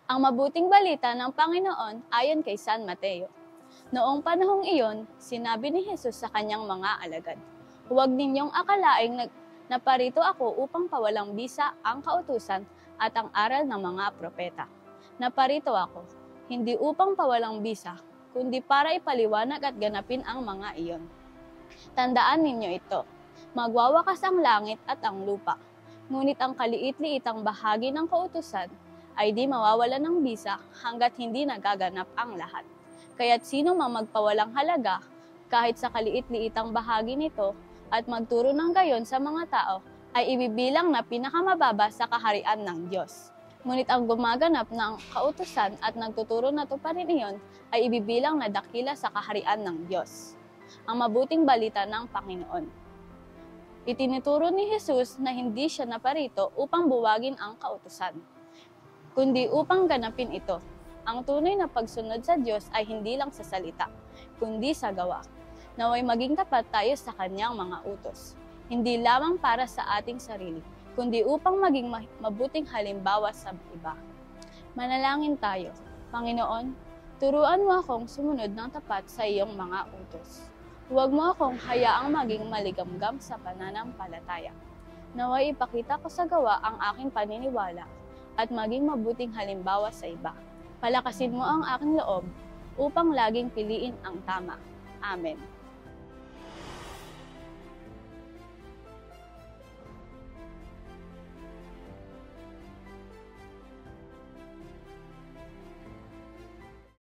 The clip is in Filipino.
Ang mabuting balita ng Panginoon ayon kay San Mateo. Noong panahong iyon, sinabi ni Jesus sa kanyang mga alagad, "Huwag ninyong akalaing naparito ako upang pawalang bisa ang kautusan at ang aral ng mga propeta. Naparito ako, hindi upang pawalang bisa, kundi para ipaliwanag at ganapin ang mga iyon. Tandaan ninyo ito, magwawakas ang langit at ang lupa, ngunit ang kaliit-liitang bahagi ng kautusan ay di mawawalan ng bisa hanggat hindi nagaganap ang lahat. Kaya't sino mang magpawalang halaga kahit sa kaliit-liitang bahagi nito at magturo ng gayon sa mga tao ay ibibilang na pinakamababa sa kaharian ng Diyos. Ngunit ang gumaganap ng kautusan at nagtuturo na tuparin iyon ay ibibilang na dakila sa kaharian ng Diyos." Ang mabuting balita ng Panginoon. Itinuturo ni Jesus na hindi siya naparito upang buwagin ang kautusan, kundi upang ganapin ito. Ang tunay na pagsunod sa Diyos ay hindi lang sa salita, kundi sa gawa. Naway maging tapat tayo sa kanyang mga utos, hindi lamang para sa ating sarili, kundi upang maging mabuting halimbawa sa iba. Manalangin tayo. Panginoon, turuan mo akong sumunod ng tapat sa iyong mga utos. Huwag mo akong hayaang maging maligamgam sa pananampalataya. Naway ipakita ko sa gawa ang aking paniniwala at maging mabuting halimbawa sa iba. Palakasin mo ang aking loob upang laging piliin ang tama. Amen.